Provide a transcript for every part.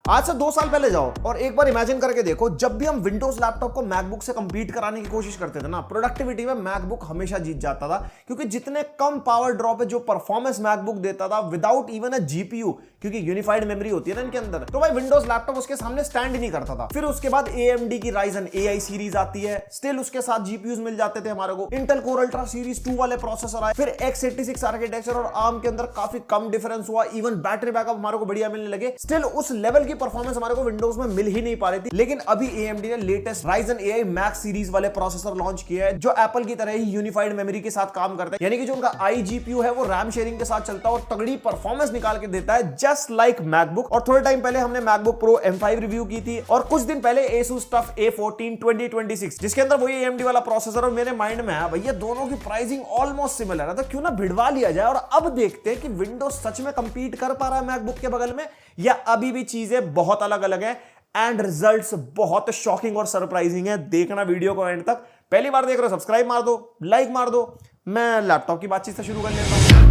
आज से 2 साल पहले जाओ और एक बार इमेजिन करके देखो, जब भी हम विंडोज लैपटॉप को मैकबुक से कंपीट कराने की कोशिश करते थे ना, प्रोडक्टिविटी में मैकबुक हमेशा जीत जाता था, क्योंकि जितने कम पावर ड्रॉ पे जो परफॉर्मेंस मैकबुक देता था विदाउट इवन अ जीपीयू, क्योंकि यूनिफाइड मेमोरी होती है ना इनके अंदर, तो भाई विंडोज लैपटॉप उसके सामने स्टैंड ही नहीं करता था। फिर उसके बाद AMD की Ryzen AI सीरीज आती है, स्टिल उसके साथ जीपीयूज मिल जाते थे हमारे को। इंटेल कोर अल्ट्रा सीरीज 2 वाले प्रोसेसर आए, फिर x86 आर्किटेक्चर और ARM के अंदर काफी कम डिफरेंस हुआ, इवन बैटरी बैकअप हमारे को बढ़िया मिलने लगे। स्टिल उस लेवल की परफॉर्मेंस हमारे को विंडोज में मिल ही नहीं पा रही थी। लेकिन अभी AMD ने latest Ryzen AI Max series वाले प्रोसेसर लॉन्च किया है, जो एप्पल की तरह ही यूनिफाइड मेमोरी के साथ काम करता है, यानी कि जो उनका iGPU है वो रैम शेयरिंग के साथ चलता है और तगड़ी परफॉर्मेंस निकाल के देता है, जस्ट लाइक मैकबुक। और थोड़े टाइम पहले हमने मैकबुक प्रो M5 रिव्यू की थी, और कुछ दिन पहले Asus TUF A14 2026, जिसके अंदर वही AMD वाला प्रोसेसर, और मेरे माइंड में है भैया दोनों की प्राइसिंग ऑलमोस्ट सिमिलर है, तो क्यों ना भिड़वा लिया जाए। और अब देखते हैं कि विंडोज सच में कंपीट कर पा रहा है मैकबुक के बगल में, या अभी भी चीजें बहुत अलग अलग है। एंड रिजल्ट्स बहुत शॉकिंग और सरप्राइजिंग है। देखना वीडियो को एंड तक। पहली बार देख रहे हो सब्सक्राइब मार दो, लाइक मार दो। मैं लैपटॉप की बातचीत से शुरू कर लेता हूं।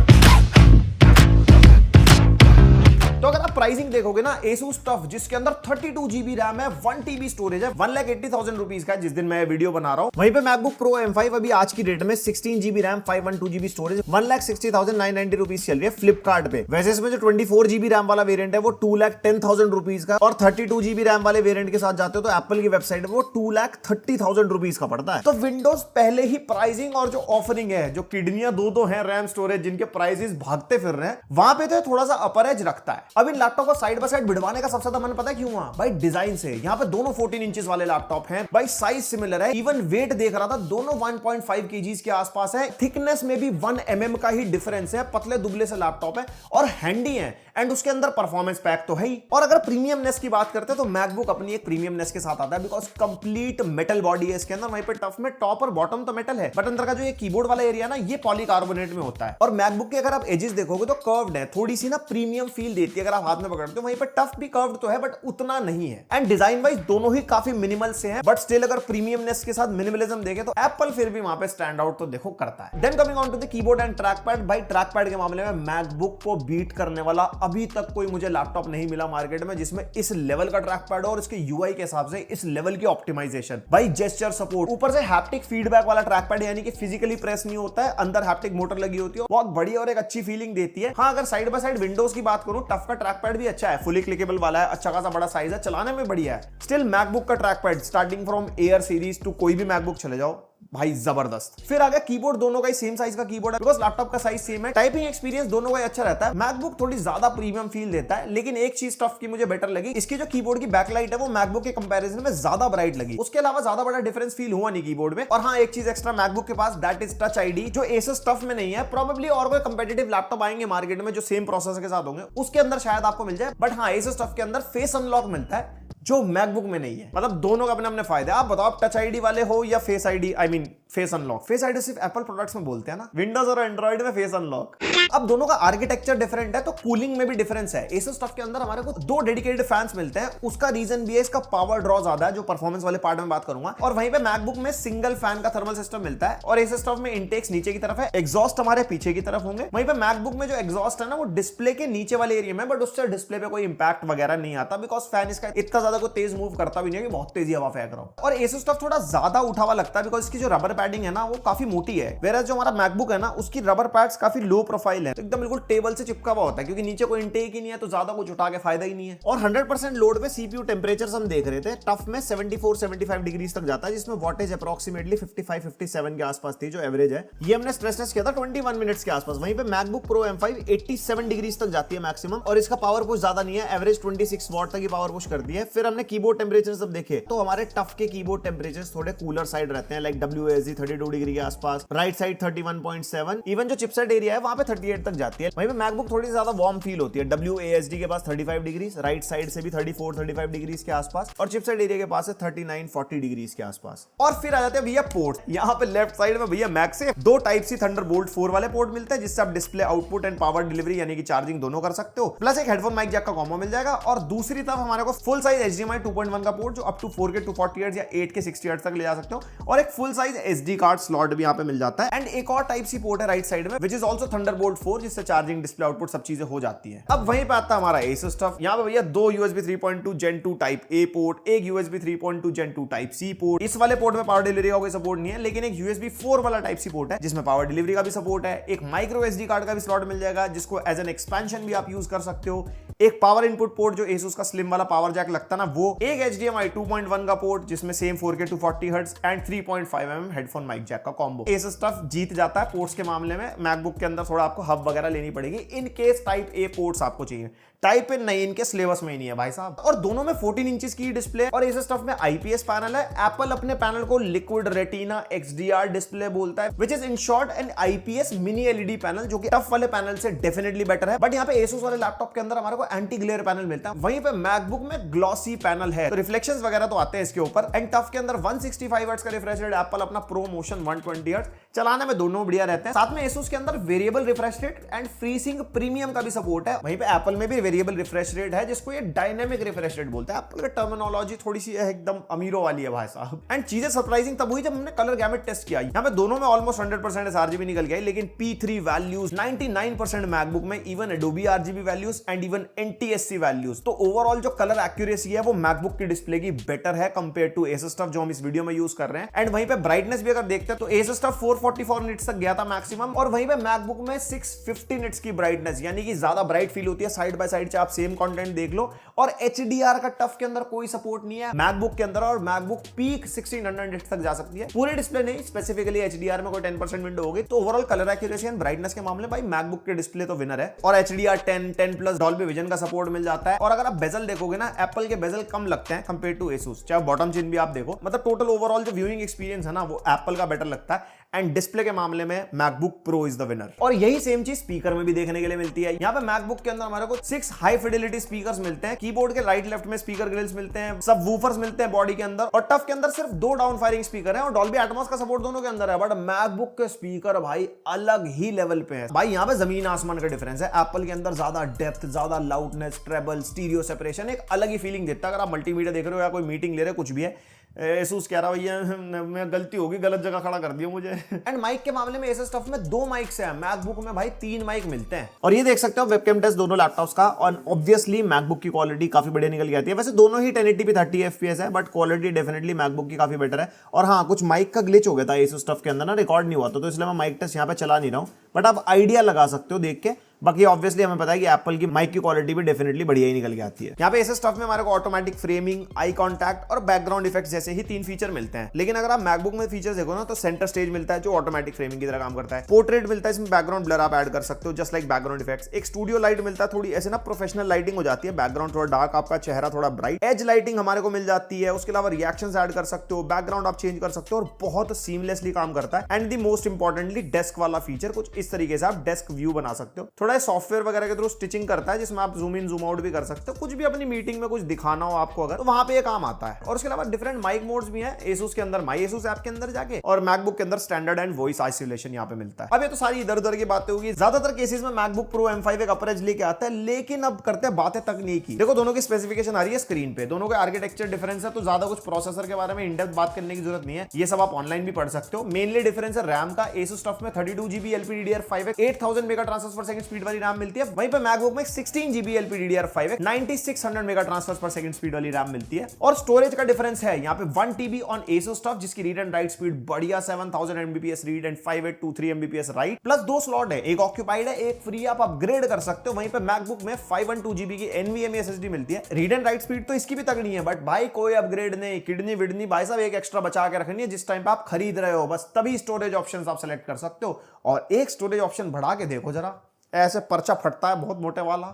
तो अगर आप प्राइसिंग देखोगे ना, Asus TUF जिसके अंदर 32 GB रैम है, 1 TB स्टोरेज है, 1,80,000 रुपीज का है जिस दिन मैं वीडियो बना रहा हूं। वहीं पे मैकबुक प्रो M5 अभी आज की डेट में 16 GB RAM, 512 GB storage, 1,60,990 rupees चल रही है फ्लिपकार्ट पे। वैसे इसमें जो 24 GB रैम वाला वेरिएंट है वो 2,10,000 रुपीज का, और 32 GB रैम वाले वेरिएंट के साथ जाते हो तो एप्पल की वेबसाइट पे वो 2,30,000 रुपीज का पड़ता है। तो विंडोज पहले ही प्राइसिंग और जो ऑफरिंग है, जो किडनियां दो है रैम स्टोरेज जिनके प्राइसेस भागते फिर रहे हैं, वहां पे तो थोड़ा सा अपर एज रखता है। अब इन लैपटॉप को साइड बाय साइड भिड़वाने का सबसे ज्यादा मन पता है क्यों हुआ भाई? डिजाइन से। यहाँ पे दोनों 14 इंचेस वाले लैपटॉप हैं भाई, साइज सिमिलर है, इवन वेट देख रहा था दोनों 1.5 kgs के आसपास है, थिकनेस में भी 1 mm का ही डिफरेंस है, पतले दुबले से लैपटॉप है और हैंडी है, एंड उसके अंदर परफॉर्मेंस पैक तो है ही। और अगर प्रीमियमनेस की बात करते हैं तो मैकबुक अपनी एक प्रीमियमनेस के साथ आता है, बिकॉज कंप्लीट मेटल बॉडी है इसके अंदर। वहीं पे टफ में टॉप और बॉटम तो मेटल है, बट अंदर का जो ये कीबोर्ड वाला एरिया ना, ये पॉलीकार्बोनेट में होता है। और मैकबुक के अगर आप एजेस देखोगे तो कर्व्ड है, थोड़ी सी ना प्रीमियम फील देती है अगर आप हाथ में पकड़ते हो। वहीं पे टफ भी कर्व्ड तो है बट उतना नहीं है, एंड डिजाइन वाइज दोनों ही काफी मिनिमल से हैं, बट स्टिल अगर प्रीमियमनेस के साथ मिनिमलिज्म देखे तो एप्पल फिर भी वहां पे स्टैंड आउट तो देखो करता है। Then coming on to the keyboard and trackpad, भाई ट्रैक पैड के मामले में मैकबुक को बीट करने वाला अभी तक कोई मुझे लैपटॉप नहीं मिला मार्केट में जिसमें इस लेवल का ट्रैक पैड हो और इसके UI के हिसाब से इस लेवल की ऑप्टिमाइजेशन। भाई जेस्चर सपोर्ट, ऊपर से हैप्टिक फीडबैक वाला ट्रैक पैड, यानी कि फिजिकली प्रेस नहीं होता है, अंदर हैप्टिक मोटर लगी होती है, बहुत बढ़िया और एक अच्छी फीलिंग देती है। हाँ, अगर साइड बाय साइड विंडोज की बात करूं, टफ का ट्रैक पैड भी अच्छा है, फुली क्लिकेबल वाला है, अच्छा खासा बड़ा साइज है, चलाने में बढ़िया है। स्टिल मैकबुक का trackpad starting from Air series to कोई भी मैकबुक चले जाओ भाई जबरदस्त। फिर आ गया कीबोर्ड, दोनों का ही सेम साइज का कीबोर्ड है, बिकॉज लैपटॉप का साइज सेम है। टाइपिंग एक्सपीरियंस दोनों का अच्छा रहता है। मैकबुक थोड़ी ज्यादा प्रीमियम फील देता है, लेकिन एक चीज टफ की मुझे बेटर लगी, इसकी जो कीबोर्ड की बैकलाइट है वो मैकबुक के कंपैरिजन में ज्यादा ब्राइट लगी। उसके अलावा ज्यादा बड़ा डिफरेंस फील हुआ नहीं कीबोर्ड में। और हाँ, एक चीज एक्स्ट्रा मैकबुक के पास, दैट इज टच ID, जो Asus TUF में नहीं है। प्रोबेबली और कोई कंपेटिटिव लैपटॉप आएंगे मार्केट में जो सेम प्रोसेसर के साथ होंगे, उसके अंदर शायद आपको मिल जाए, बट हाँ Asus TUF के अंदर फेस अनलॉक मिलता है जो मैकबुक में नहीं है। मतलब दोनों का अपने अपने फायदे। आप बताओ, आप टच ID वाले हो या face ID, I mean face unlock. Face ID सिर्फ एप्पल प्रोडक्ट्स में बोलते हैं ना, विंडोज और एंड्रॉइड में फेस अनलॉक। अब दोनों का आर्किटेक्चर डिफरेंट है तो कूलिंग में भी डिफरेंस है। Asus TUF के अंदर हमारे को 2 डेडिकेटेड फैंस मिलते हैं, उसका रीजन भी है इसका पावर ड्रॉ ज्यादा है, जो परफॉर्मेंस वाले पार्ट में बात करूंगा। और वहीं पे मैकबुक में सिंगल फैन का थर्मल सिस्टम मिलता है, और Asus TUF में इंटेक्स नीचे की तरफ है, एग्जॉस्ट हमारे पीछे की तरफ होंगे। वहीं पे मैकबुक में जो एग्जॉस्ट है ना, वो डिस्प्ले के नीचे वाले एरिया में, बट उससे डिस्प्ले पे कोई इंपैक्ट वगैरह नहीं आता, बिकॉज फैन इसका इतना ज्यादा कोई तेज मूव करता भी नहीं है कि बहुत तेजी हवा फेंक रहा हो। और Asus TUF थोड़ा ज्यादा उठा हुआ लगता है, बिकॉज इसकी जो रबर पैडिंग है ना वो काफी मोटी है, वेयर जो हमारा मैकबुक है ना उसकी रबर पैड्स काफी लो प्रोफाइल है, तो एकदम बिल्कुल टेबल से चिपका हुआ होता है, क्योंकि नीचे कोई इंटेक ही नहीं है, तो ज्यादा कुछ उठा के फायदा ही नहीं है। और 100% लोड पे CPU टेंपरेचर हम देख रहे थे, टफ में 74-75 डिग्री तक जाता है, जिसमें वॉटेज अप्रोक्सीमेटली 55-57 के आसपास थी, जो एवरेज है। ये हमने स्ट्रेस टेस्ट किया था 21 मिनट्स के आसपास। वहीं पे मैकबुक प्रो M5 87 डिग्री तक जाती है मैक्सिमम, और इसका पावर पुश ज्यादा नहीं है, एवरेज 26 वॉट तक की पावर पुश करती है। फिर हमने कीबोर्ड टेंपरेचर सब देखे तो हमारे टफ के कीबोर्ड टेंपरेचर्स थोड़े कूलर साइड रहते हैं, लाइक WASD 32 डिग्री के आसपास, राइट साइड 31.7, इवन जो चिपसेट एरिया है वहां पे 38 तक जाती है। वहीं पे मैकबुक थोड़ी ज्यादा वार्म फील होती है, WASD के पास 35 डिग्री, राइट साइड से भी 34-35 डिग्री के आसपास, और चिपसेट एरिया के पास है 39-40 डिग्री के आसपास। और फिर आ जाते हैं भैया पोर्ट। यहाँ पे लेफ्ट साइड में भैया मैक से 2 Type-C थंडरबोल्ट 4 वाले पोर्ट मिलते हैं, जिससे आप display output and power delivery यानी कि चार्जिंग दोनों कर सकते हो, प्लस एक हेडफोन माइक जैक का कॉम्बो मिल जाएगा। और दूसरी तरफ हमारे को फुल साइज HDMI 2.1 का पोर्ट जो अप टू 4K 240 हर्ट्ज या 8K 60 हर्ट्ज तक ले जा सकते हो, और एक full size SD card slot भी यहाँ पे मिल जाता है। एंड एक और टाइप सी पोर्ट है राइट साइड में, विच इज ऑल्सो थंडरबोल्ट 4, जिससे चार्जिंग, डिस्प्ले आउटपुट सब चीजें हो जाती है। अब वहीं पे आता है हमारा Asus स्टफ। यहाँ पे भैया दो USB 3.2 Gen 2 type A port, एक USB 3.2 Gen 2 type C port. इस वाले पोर्ट में पावर डिलीवरी का कोई सपोर्ट नहीं है, लेकिन एक USB 4 वाला टाइप सी पोर्ट है जिसमें पावर डिलीवरी का भी सपोर्ट है। एक माइक्रो SD कार्ड का भी स्लॉट मिल जाएगा जिसको एज एन एक्सपेंशन भी आप यूज कर सकते हो। एक पावर इनपुट पोर्ट जो Asus का स्लिम वाला पावर जैक लगता है ना वो, एक HDMI 2.1 का पोर्ट जिसमें same 4K 240 hertz and 3.5mm headphone mic jack का कॉम्बो। Asus स्टफ जीत जाता है पोर्ट्स के मामले में। मैकबुक के अंदर थोड़ा आपको हब वगैरह लेनी पड़ेगी in case type A ports आपको चाहिए। टाइप इन नहीं, इनके सिलेबस में ही नहीं है भाई साहब। और दोनों में 14 इंचेस की डिस्प्ले और Asus स्टफ में IPS पैनल है। एप्पल अपने पैनल को लिक्विड रेटिना XDR डिस्प्ले बोलता है, which is in short an IPS mini LED panel, जो कि टफ वाले पैनल से डेफिनेटली बेटर है। बट यहाँ पे Asus वाले लैपटॉप के अंदर हमारे को एंटी ग्लेयर पैनल मिलता है, वहीं पे मैकबुक में ग्लॉसी पैनल है, तो रिफ्लेक्शंस वगैरह तो आते हैं इसके ऊपर। एंड टफ के अंदर 165 हर्ट्ज का रिफ्रेश रेट, एप्पल अपना प्रो मोशन 120 हर्ट्ज, चलाने में दोनों बढ़िया रहते हैं। साथ में Asus के अंदर variable refresh rate and FreeSync premium का भी सपोर्ट है। वहीं पे एप्पल में भी वेरिएबल रिफ्रेश रेट है जिसको ये डायनेमिक रिफ्रेश रेट बोलते हैं। एप्पल की टर्मिनोलॉजी थोड़ी सी एकदम अमीरों वाली है भाई साहब। एंड चीजें सरप्राइजिंग तब हुई जब हमने कलर गैमेट टेस्ट किया। यहाँ पे दोनों में ऑलमोस्ट 100% sRGB निकल गया, लेकिन P3 वैल्यूज 99% मैकबुक में, even Adobe RGB values and even NTSC values. तो ओवरऑल जो कलर एक्यूरेसी है वो मैकबुक की डिस्प्ले की बेटर है कंपेयर टू Asus स्टफ जो हम इस वीडियो में यूज कर रहे हैं। एंड वहीं पे ब्राइटनेस भी अगर देखते हैं तो Asus स्टफ 444 निट्स तक गया था मैक्सिमम, और वहीं पे मैकबुक में 650 निट्स की ब्राइटनेस, यानी कि ज्यादा ब्राइट फील होती है। साइड बाय साइड से आप सेम कंटेंट देख लो। और HDR का टफ के अंदर कोई सपोर्ट नहीं है मैकबुक के अंदर, और मैकबुक पीक 1600 निट्स तक जा सकती है। पूरी डिस्प्ले नहीं, स्पेसिफिकली HDR में कोई 10% विंडो होगी। तो overall colour accuracy and brightness के मामले भाई मैकबुक के डिस्प्ले तो विनर है। और HDR 10+ डॉल्बी विजन का सपोर्ट मिल जाता है। और अगर आप बेजल देखोगे ना, एप्पल के बेजल कम लगते हैं कंपेयर टू Asus, चाहे बॉटम चिन भी आप देखो। मतलब टोटल ओवरऑल जो व्यूइंग एक्सपीरियंस है ना वो एप्पल का बेटर लगता है। एंड डिस्प्ले के मामले में MacBook pro is the winner. और यही सेम चीज स्पीकर में भी देखने के लिए मिलती है। यहाँ पे मैकबुक के अंदर हमारे को 6 हाई फिडेलिटी स्पीकर्स मिलते हैं, कीबोर्ड के राइट लेफ्ट में स्पीकर ग्रिल्स मिलते हैं, सब वूफर्स मिलते हैं बॉडी के अंदर, और टफ के अंदर सिर्फ 2 डाउन फायरिंग स्पीकर है और डॉल्बी एटमॉस का सपोर्ट दोनों के अंदर है। बट मैकबुक के स्पीकर भाई अलग ही लेवल पे है भाई। यहाँ पे जमीन आसमान का डिफरेंस है। एप्पल के अंदर ज्यादा डेप्थ, ज्यादा लाउडनेस, ट्रेबल, स्टीरियो सेपरेशन, एक अलग ही फीलिंग देता है। अगर आप मल्टीमीडिया देख रहे हो या कोई मीटिंग ले रहे हो, कुछ भी है, Asus कह रहा भैया मैं गलती होगी, गलत जगह खड़ा कर दिया मुझे। एंड माइक के मामले में Asus स्टफ में 2 माइक्स हैं, मैकबुक में भाई 3 माइक मिलते हैं। और ये देख सकते हो वेबकैम टेस्ट दोनों लैपटॉप्स का, और ऑब्वियसली मैकबुक की क्वालिटी काफी बढ़िया निकल के आती है। वैसे दोनों ही 1080p 30 FPS है, बट क्वालिटी डेफिनेटली मैकबुक की काफी बेटर है। और हाँ, कुछ माइक का ग्लिच हो गया था Asus स्टफ के अंदर ना, रिकॉर्ड नहीं हुआ था, तो इसलिए मैं माइक टेस्ट यहाँ पे चला नहीं रहा हूँ, बट आप आइडिया लगा सकते हो देख के। बाकी ऑब्वियसली हमें पता है कि एप्पल की माइक की क्वालिटी भी डेफिनेटली बढ़िया ही निकल के आती है। यहाँ पे Asus स्टफ में हमारे को ऑटोमेटिक फ्रेमिंग, आई कांटेक्ट और बैकग्राउंड इफेक्ट्स जैसे ही 3 फीचर मिलते हैं। लेकिन अगर आप मैकबुक में फीचर्स देखो ना, तो सेंटर स्टेज मिलता है जो ऑटोमेटिक फ्रेमिंग की तरह काम करता है। पोर्ट्रेट मिलता है, इसमें बैकग्राउंड ब्लर आप ऐड कर सकते हो जस्ट लाइक बैकग्राउंड इफेक्ट्स। एक स्टूडियो लाइट मिलता है, थोड़ी ऐसे ना प्रोफेशनल लाइटिंग हो जाती है, बैकग्राउंड थोड़ा डार्क, आपका चेहरा थोड़ा ब्राइट। एज लाइटिंग हमारे को मिल जाती है। उसके अलावा रिएक्शंस ऐड कर सकते हो, बैकग्राउंड आप चेंज कर सकते हो, और बहुत सीमलेसली काम करता है। And the most importantly desk वाला फीचर, कुछ इस तरीके से आप डेस्क व्यू बना सकते हो। थोड़ा सॉफ्टवेयर वगैरह के थ्रू स्टिचिंग करता है, जिसमें आप जूम इन जूम आउट भी कर सकते हो। कुछ भी अपनी मीटिंग में कुछ दिखाना हो आपको अगर, तो वहां पे ये काम आता है। और उसके अलावा डिफरेंट माइक मोड्स भी हैं Asus के अंदर, माई Asus ऐप के अंदर जाके, और मैकबुक के अंदर स्टैंडर्ड एंड वॉइस आइसोलेशन यहाँ पे मिलता है। अब ये तो सारी इधर उधर की बातें होगी। ज्यादातर केसेस में मैकबुक प्रो M5 एक अपर एज लेके आता है, लेकिन अब करते हैं बातें तकनीक की। देखो दोनों की स्पेसिफिकेशन आ रही है स्क्रीन पे, दोनों के आर्किटेक्चर डिफरेंस है, तो ज्यादा कुछ प्रोसेसर के बारे में इन डेप्थ बात करने की जरूरत नहीं है, ये सब आप ऑनलाइन भी पढ़ सकते हो। मेनली डिफरेंस है रैम का। Asus स्टफ में 32GB LPDDR5 8,000 मेगा ट्रांसफर्स पर सेकंड स्पीड वाली रैम मिलती है, वहीं पे मैकबुक में 16GB LPDDR5 9600 मेगा ट्रांसफर्स पर सेकंड स्पीड वाली रैम मिलती है। और स्टोरेज का डिफरेंस है यहाँ पे 1TB ऑन Asus स्टफ, जिसकी रीड एंड राइट स्पीड बढ़िया 7000 Mbps read and 5823 Mbps right, plus 2 slot है, एक ऑक्यूपाइड है, एक फ्री, आप अपग्रेड कर सकते हो। वहीं पे मैकबुक में 512GB की NVMe SSD मिलती है। रीड एंड राइट स्पीड तो इसकी भी तगड़ी है, बट भाई कोई अपग्रेड नहीं, किडनी विडनी भाई साहब एक एक्स्ट्रा बचा के रखनी है। जिस टाइम पे आप खरीद रहे हो बस तभी स्टोरेज ऑप्शन आप सेलेक्ट कर सकते हो। और एक स्टोरेज ऑप्शन बढ़ा के देखो जरा, ऐसे पर्चा फटता है बहुत मोटे वाला,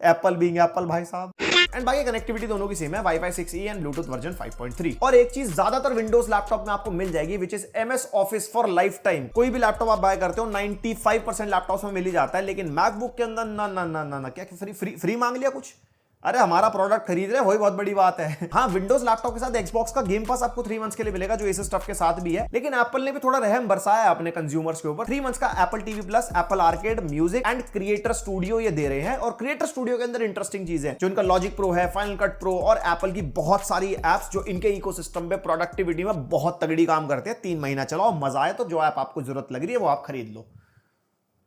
एप्पल बीइंग एप्पल भाई साहब। एंड बाकी कनेक्टिविटी दोनों की सेम है, Wi-Fi 6E and Bluetooth version 5.3। और एक चीज ज्यादातर विंडोज लैपटॉप में आपको मिल जाएगी, which is MS office for life time. कोई भी लैपटॉप आप बाय करते हो 95% लैपटॉप्स में मिल ही जाता है, लेकिन मैकबुक के अंदर ना ना ना ना ना, क्या फ्री मांग लिया कुछ? अरे हमारा प्रोडक्ट खरीद रहे वही बहुत बड़ी बात है। हाँ, विंडोज लैपटॉप के साथ एक्सबॉक्स का गेम पास आपको 3 मंथ्स के लिए मिलेगा, जो एसस टफ के साथ भी है, लेकिन एप्पल ने भी थोड़ा रहम बरसाया अपने कंज्यूमर्स के ऊपर। 3 मंथ्स का Apple TV plus, Apple arcade, music and creator studio ये दे रहे हैं। और क्रिएटर स्टूडियो के अंदर इंटरेस्टिंग चीज है जो इनका लॉजिक प्रो है, फाइनल कट प्रो और एप्पल की बहुत सारी एप्स जो इनके इकोसिस्टम पे प्रोडक्टिविटी में बहुत तगड़ी काम करते हैं। 3 महीना चलाओ, मजा आए तो जो ऐप आपको जरूरत लग रही है वो आप खरीद लो,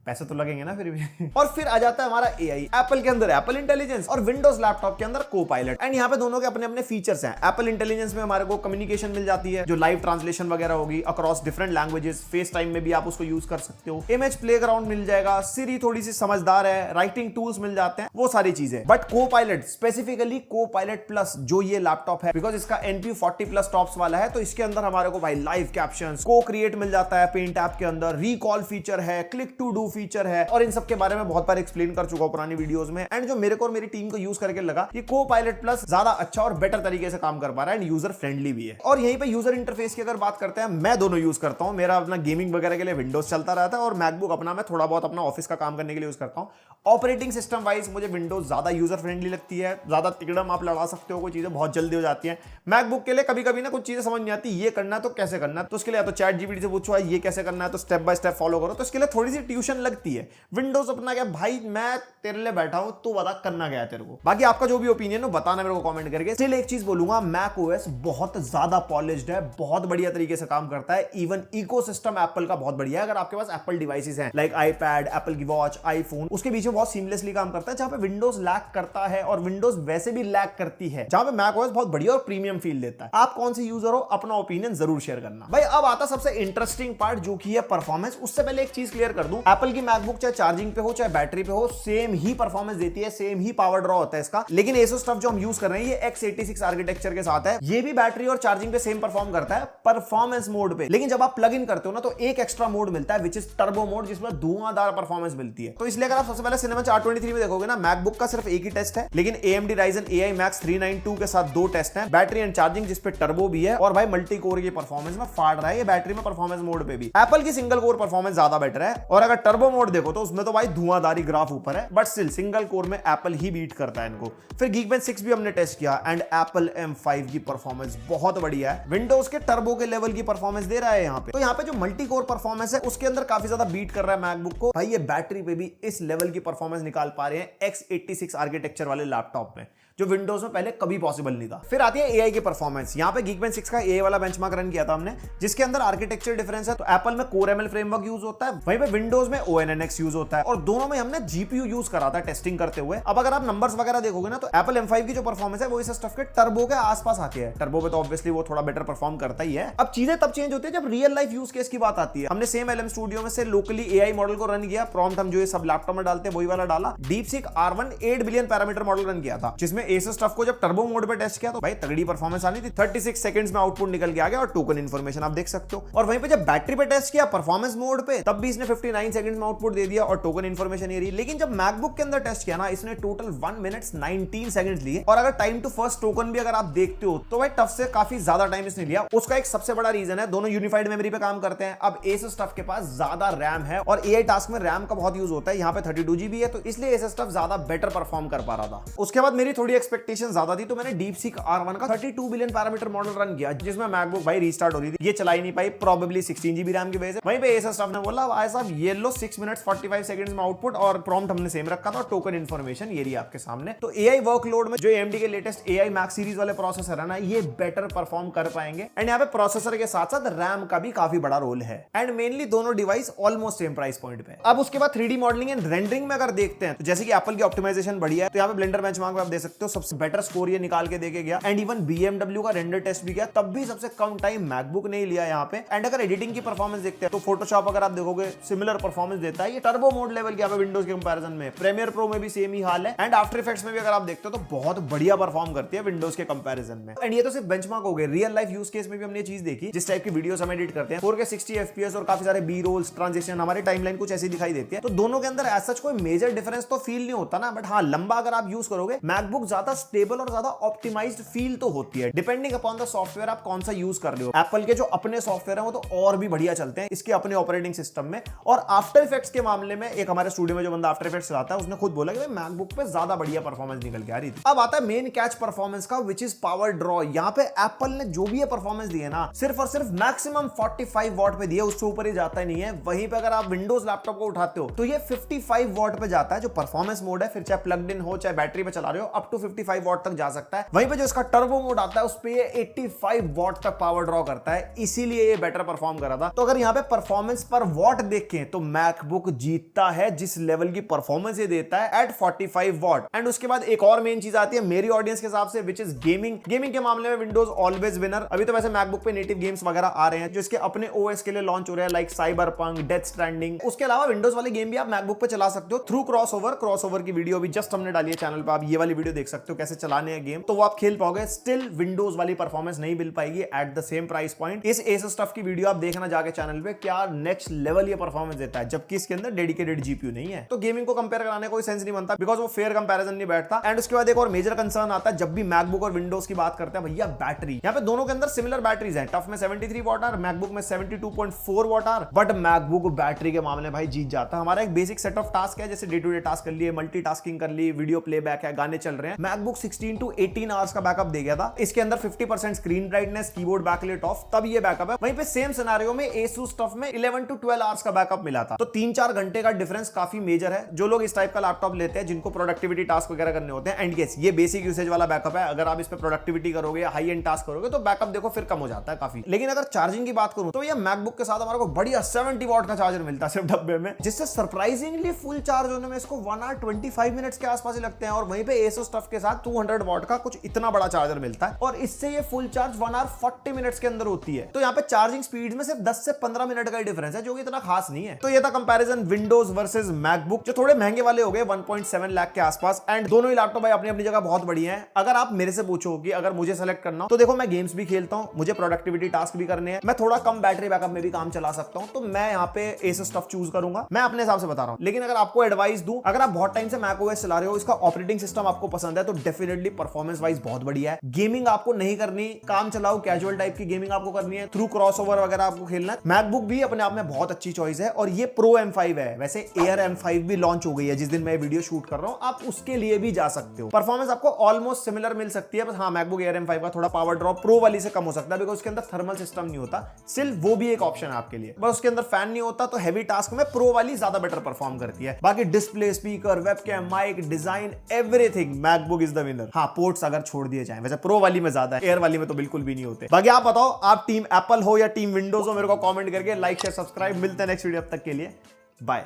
पैसे तो लगेंगे ना फिर भी। और फिर आ जाता है हमारा एआई। एप्पल के अंदर एप्पल इंटेलिजेंस और विंडोज लैपटॉप के अंदर कोपायलट। एंड यहाँ पे दोनों के अपने अपने फीचर्स हैं। एप्पल इंटेलिजेंस में हमारे को कम्युनिकेशन मिल जाती है, जो लाइव ट्रांसलेशन वगैरह होगी across different languages, face time में भी आप उसको यूज कर सकते हो। इमेज प्लेग्राउंड मिल जाएगा, सिरी थोड़ी सी समझदार है, राइटिंग टूल्स मिल जाते हैं, वो सारी चीजें। But Copilot, specifically Copilot plus जो ये लैपटॉप है, बिकॉज इसका NPU 40 प्लस टॉप्स वाला है, तो इसके अंदर हमारे को भाई लाइव कैप्शंस, को क्रिएट मिल जाता है पेंट ऐप के अंदर, रिकॉल फीचर है, क्लिक टू डू फीचर है, और इन सब के बारे में बहुत बार एक्सप्लेन कर चुका हूं पुरानी वीडियोस में। एंड जो मेरे को और मेरी टीम को यूज करके लगा, ये कोपायलट प्लस ज्यादा अच्छा और बेटर तरीके से काम कर पा रहा है एंड यूजर फ्रेंडली भी है। और यहीं पे यूजर इंटरफेस की अगर बात करते हैं, मैं दोनों यूज करता हूं। मेरा अपना गेमिंग वगैरह के लिए विंडोज चलता रहता है और मैकबुक अपना मैं थोड़ा बहुत अपना ऑफिस का काम करने के लिए यूज करता हूं। ऑपरेटिंग सिस्टम वाइज मुझे विंडोज ज्यादा यूजर फ्रेंडली लगती है, ज्यादा तिकड़म आप लड़ा सकते हो, कोई चीजें बहुत जल्दी हो जाती है। मैकबुक के लिए कभी कभी ना कुछ चीजें समझ नहीं आती, ये करना है तो कैसे करना है, तो उसके लिए या तो चैट जीपीटी से पूछो ये कैसे करना है, तो स्टेप बाय स्टेप फॉलो करो, तो इसके लिए थोड़ी सी ट्यूशन लगती है। विंडोज अपना क्या भाई, मैं तेरे लिए बैठा हूं, तू बता करना क्या है तेरे को। बाकी आपका जो भी ओपिनियन हो बताना मेरे को कमेंट करके। स्टिल एक चीज बोलूंगा, मैक ओएस बहुत ज्यादा पॉलिश्ड है, बहुत बढ़िया तरीके से काम करता है। इवन इकोसिस्टम एप्पल का बहुत बढ़िया है। अगर आपके पास एप्पल डिवाइसेस हैं लाइक आईपैड, एप्पल की वॉच, आईफोन, उसके बीच में बहुत सीमलेसली काम करता है। जहां पे विंडोज लैग करता है और विंडोज वैसे भी लैग करती है, जहां पे मैक ओएस बहुत बढ़िया और प्रीमियम फील देता है। आप कौन से यूजर हो, अपना ओपिनियन जरूर शेयर करना। भाई अब आता सबसे इंटरेस्टिंग पार्ट, जो की है परफॉर्मेंस। उससे पहले एक चीज क्लियर कर दूं, एप्पल की मैकबुक चाहे चार्जिंग पे हो चाहे बैटरी पे हो, सेम ही परफॉर्मेंस देती है, सेम ही पावर ड्रॉ होता है इसका। लेकिन एसोस टफ जो हम यूज कर रहे हैं ये x86 आर्किटेक्चर के साथ है। ये भी बैटरी और चार्जिंग पे सेम परफॉर्म करता है परफॉर्मेंस मोड पे। लेकिन जब आप प्लग इन करते हो ना, तो एक एक्स्ट्रा मोड मिलता है विच इज टर्बो मोड, जिसमें धुआंधार परफॉर्मेंस मिलती है। तो इसलिए अगर आप सबसे पहले सिनेमा 423 में देखोगे ना, मैकबुक का सिर्फ एक ही टेस्ट है, लेकिन AMD Ryzen AI Max 392 के साथ 2 टेस्ट हैं, बैटरी एंड चार्जिंग जिसपे टर्बो भी है, और भाई मल्टी कोर की परफॉर्मेंस में फाड़ रहा है ये बैटरी में परफॉर्मेंस मोड पे भी। एप्पल की सिंगल कोर परफॉर्मेंस ज्यादा बेटर है, और अगर टर्बो मोड देखो तो उसमें तो भाई धुआंधारी ग्राफ ऊपर है, बट स्टिल सिंगल कोर में एप्पल ही बीट करता है इनको। फिर Geekbench 6 भी हमने टेस्ट किया एंड एप्पल M5 की परफॉर्मेंस बहुत बढ़िया है, विंडोज के टर्बो के लेवल की परफॉर्मेंस दे रहा है यहाँ पे। तो यहाँ पे जो मल्टी कोर परफॉर्मेंस है उसके अंदर काफी ज्यादा बीट कर रहा है मैकबुक को। भाई ये बैटरी पे भी इस लेवल की परफॉर्मेंस निकाल पा रहे हैं x86 आर्किटेक्चर वाले लैपटॉप में, जो विंडोज में पहले कभी पॉसिबल नहीं था। फिर आती है एआई की परफॉर्मेंस। यहाँ पे Geekbench 6 का एआई वाला बेंचमार्क रन किया था हमने, जिसके अंदर आर्किटेक्चर डिफरेंस है। तो एप्पल में Core ML फ्रेमवर्क यूज होता है, वहीं पे विंडोज में ONNX यूज होता है, और दोनों में हमने GPU यूज करा था टेस्टिंग करते हुए। अब अगर आप नंबर्स वगैरह देखोगे ना, तो एप्पल M5 की जो परफॉर्मेंस है वो इस स्टफ के टर्बो के आसपास आती है। टर्बो पे तो ऑब्वियसली वो थोड़ा बेटर परफॉर्म करता ही है। अब चीजें तब चेंज होती है जब रियल लाइफ यूज केस की बात आती है। हमने सेम LM स्टूडियो में से लोकली एआई मॉडल को रन किया, प्रॉम्प्ट हम जो ये सब लैपटॉप में डालते हैं वही वाला डाला। DeepSeek R1 8 billion parameter model run किया था, जिसमें एस स्टफ को जब टर्बो मोड पे टेस्ट किया तो भाई तगड़ी परफॉर्मेंस आनी थी। 36 सेकंड्स में आउटपुट निकल के आ गया, और टोकन इन्फॉर्मेशन आप देख सकते हो। और वहीं पे जब बैटरी पे टेस्ट किया परफॉर्मेंस मोड पे, तब भी इसने 59 सेकंड्स में आउटपुट दे दिया और टोकन इन्फॉर्मेशन ये रही। लेकिन जब मैकबुक के अंदर टेस्ट किया ना, इसने टोटल 1 मिनट 19 सेकंड्स लिए, और अगर टाइम टू फर्स्ट टोकन भी अगर आप देखते हो तो भाई टफ से काफी ज्यादा टाइम इसने लिया। उसका एक सबसे बड़ा रीजन है, दोनों यूनिफाइड मेमोरी पे काम करते हैं। अब एसस टफ के पास ज्यादा रैम है, और एआई टास्क में रैम का बहुत यूज होता है। यहाँ पे 32 GB है, तो इसलिए एसस टफ ज्यादा बेटर परफॉर्म कर पा रहा था। उसके बाद मेरी थोड़ी एक्सपेक्टेशन ज्यादा थी, तो मैंने DeepSeek R1 का 32 बिलियन पैरामीटर मॉडल रन किया, जिसमें मैकबुक भाई रीस्टार्ट हो रही थी, ये चला ही नहीं पाई, प्रोबेबली 16 GB रैम की वजह से। वहीं पे एसस स्टाफ ने बोला भाई साहब ये लो 6 मिनट 45 सेकंड्स में आउटपुट, और प्रॉम्प्ट हमने सेम रखा था, टोकन इन्फॉर्मेशन ये रही आपके सामने। तो एआई वर्कलोड में जो AMD के लेटेस्ट AI Max सीरीज वाले प्रोसेसर है ना, ये बेटर परफॉर्म कर पाएंगे। एंड यहाँ पे प्रोसेसर के साथ साथ रैम का भी काफी बड़ा रोल है, एंड मेनली दोनों device almost same price point पे। अब उसके बाद 3D मॉडलिंग एंड रेंडरिंग में अगर देखते हैं, तो जैसे कि एप्पल की ऑप्टिमाइजेशन बढ़िया है, तो यहाँ पे ब्लेंडर बेंचमार्क में आप देख सकते हो सबसे बेटर स्कोर ये निकाल के देके गया। एंड इवन BMW का रेंडर टेस्ट भी किया, तब भी सबसे कम टाइम मैकबुक ने लिया यहाँ पे। एंड अगर एडिटिंग की परफॉर्मेंस देखते हैं, तो फोटोशॉप अगर आप देखोगे सिमिलर परफॉर्मेंस देता है, ये टर्बो मोड लेवल की विंडोज के कंपैरिजन में। प्रीमियर प्रो में भी सेम ही हाल है, एंड आफ्टर इफेक्ट्स में भी अगर आप देखते हो तो बहुत बढ़िया परफॉर्म करती है विंडोज के कंपैरिजन में। एंड ये तो सिर्फ बेंचमार्क हो गए, रियल लाइफ यूज केस में भी हमने चीज देखी, जिस टाइप की वीडियोस हम एडिट करते हैं 4K 60 FPS और काफी सारे बी रोल्स ट्रांजिशन, हमारी टाइमलाइन कुछ ऐसी दिखाई देती है। तो दोनों के अंदर एज सच कोई मेजर डिफरेंस तो फील नहीं होता ना, बट हाँ लंबा अगर आप यूज करोगे, मैकबुक ज्यादा स्टेबल और ज्यादा ऑप्टिमाइज्ड फील तो होती है, डिपेंडिंग अपॉन द सॉफ्टवेयर आप कौन सा यूज कर रहे हो। एप्पल के जो अपने सॉफ्टवेयर है वो तो और भी बढ़िया चलते हैं इसके अपने ऑपरेटिंग सिस्टम में। और आफ्टर इफेक्ट्स के मामले में एक हमारे स्टूडियो में जो बंदा आफ्टर इफेक्ट्स चलाता है उसने खुद बोला कि मैकबुक पे ज्यादा बढ़िया परफॉर्मेंस निकल के आ रही थी। अब आता है मेन कैच परफॉर्मेंस का, विच इज पावर ड्रॉ। यहाँ पे एप्पल ने जो भी ये परफॉर्मेंस दी है ना, सिर्फ और सिर्फ मैक्सिमम 45 वॉट पे दी है, उससे ऊपर ही जाता ही नहीं है। वहीं पे अगर आप विंडोज लैपटॉप को उठाते हो तो ये 55 वॉट पे जाता है, जो परफॉर्मेंस मोड है, फिर चाहे प्लग्ड इन हो चाहे बैटरी पे चला रहे हो, अप टू 55 वॉट तक जा सकता है। वहीं पे जो इसका टर्बो मोड आता है उस पे ये 85 वॉट तक पावर ड्रॉ करता है, इसीलिए ये बेटर परफॉर्म कर रहा था। तो अगर यहाँ पे परफॉर्मेंस पर वॉट देखें तो मैकबुक जीतता है जिस लेवल की परफॉर्मेंस ये देता है एट 45 वॉट। एंड उसके बाद एक और मेन चीज आती है मेरी ऑडियंस के हिसाब से, विच इज गेमिंग। गेमिंग के मामले में विंडोज ऑलवेज विनर। अभी तो वैसे मैकबुक पे नेटिव गेम्स वगैरह आ रहे हैं जो इसके अपने ओएस के लिए लॉन्च हो रहे हैं, लाइक साइबरपंक, डेथ स्ट्रैंडिंग। उसके अलावा विंडोज वाले गेम भी आप मैकबुक पे चला सकते हो थ्रू क्रॉसओवर की वीडियो भी जस्ट हमने डाली है चैनल पे, आप ये वाली वीडियो देख सकते हो कैसे चलाने हैं गेम, तो वो आप खेल पाओगे। स्टिल विंडोज वाली परफॉर्मेंस नहीं मिल पाएगी at the same price point. इस एसस स्टफ की वीडियो आप देखना जाके चैनल पे, क्या नेक्स्ट लेवल ये परफॉर्मेंस देता है, जबकि इसके अंदर डेडिकेटेड जीपीयू नहीं है। तो गेमिंग को कंपेयर कराने कोई सेंस नहीं बनता, बिकॉज वो फेयर कंपैरिजन नहीं बैठता। एंड उसके बाद एक और मेजर कंसर्न आता है जब भी मैकबुक और विंडोज की बात करते हैं, भैया बैटरी। यहाँ पे दोनों के अंदर सिमिलर बैटरीज हैं, टफ में 73 वॉट आवर, मैकबुक में 72.4 watt hour, but MacBook battery के मामले में भाई जीत जाता है। हमारा एक बेसिक सेट ऑफ टास्क है, जैसे डे टू डे टास्क कर लिए, मल्टीटास्किंग कर ली, वीडियो प्लेबैक है, गाने चल रहे हैं, मैकबुक 16 to 18 आवर्स का बैकअप दे गया था। इसके अंदर 50% screen brightness, keyboard backlight off, तब ये बैकअप है। वहीं पे सेम सिनेरियो में Asus टफ में 11 to 12 आवर्स का बैकअप मिला था। तो 3-4 घंटे का डिफरेंस काफी मेजर है। जो लोग इस टाइप का लैपटॉप लेते हैं जिनको प्रोडक्टिविटी टास्क वगैरह करने होते हैं, एंड यस ये बेसिक यूसेज वाला बैकअप है, अगर आप इस पे प्रोडक्टिविटी करोगे या हाई एंड टास्क करोगे तो बैकअप देखो फिर कम हो जाता है काफी। लेकिन अगर चार्जिंग की बात करूं तो ये मैकबुक के साथ हमारे को बढ़िया 70 वॉट का चार्जर मिलता है सिर्फ डब्बे में, जिससे सरप्राइजिंगली फुल चार्ज होने में इसको 1 hour 25 मिनट्स के आसपास ही लगते हैं। और वहीं पे Asus टफ के साथ 200 वॉट का कुछ इतना बड़ा चार्जर मिलता है और इससे ये फुल चार्ज 1 hour 40 मिनट्स के अंदर होती है। तो यहाँ पे चार्जिंग स्पीड में सिर्फ 10 से 15 मिनट का ही डिफरेंस है, जो कि इतना खास नहीं है। तो ये था कंपैरिजन विंडोज वर्सेस मैकबुक, जो थोड़े महंगे वाले हो गए 1.7 लाख के आसपास। एंड दोनों ही लैपटॉप भाई अपनी अपनी जगह बहुत बढ़िया है। अगर आप मेरे से पूछो कि अगर मुझे सेलेक्ट करना हो तो देखो मैं गेम्स भी खेलता हूं, मुझे प्रोडक्टिविटी टास्क भी करने हैं, मैं थोड़ा कम बैटरी बैकअप में भी काम चला सकता हूं, तो मैं यहाँ पे Asus टफ चूज करूंगा। मैं अपने हिसाब से बता रहा हूं। लेकिन अगर आपको एडवाइस दूं, अगर आप बहुत टाइम से मैकओएस चला रहे हो, इसका ऑपरेटिंग सिस्टम आपको पसंद है, तो डेफिनेटली परफॉर्मेंस वाइज बहुत बढ़िया है। गेमिंग आपको नहीं करनी, काम चलाओ कैजुअल टाइप की गेमिंग आपको करनी है, थ्रू क्रॉसओवर वगैरह आपको खेलना है, मैकबुक भी अपने आप में बहुत अच्छी चॉइस है। और ये प्रो M5 है, वैसे एयर M5 भी लॉन्च हो गई है जिस दिन मैं वीडियो शूट कर रहा हूं, आप उसके लिए भी जा सकते हो। परफॉर्मेंस आपको ऑलमोस्ट सिमिलर मिल सकती है, बस हाँ मैकबुक एयर M5 का थोड़ा पावर ड्रॉप प्रो वाली से कम हो सकता है, बिकॉज उसके अंदर थर्मल सिस्टम नहीं होता। स्टिल वो भी एक ऑप्शन है आपके लिए, बस उसके अंदर फैन नहीं होता, तो हैवी टास्क में प्रो वाली ज्यादा बेटर परफॉर्म करती है। बाकी display, speaker, webcam, mic, design, everything MacBook is the winner. हाँ पोर्ट्स अगर छोड़ दिए जाए, वैसे प्रो वाली में ज्यादा है, एयर वाली में तो बिल्कुल भी नहीं होते। बाकी आप बताओ, आप टीम एप्पल हो या टीम विंडोज हो, मेरे को कमेंट करके लाइक शेयर सब्सक्राइब। मिलते हैं नेक्स्ट वीडियो, अब तक के लिए बाय।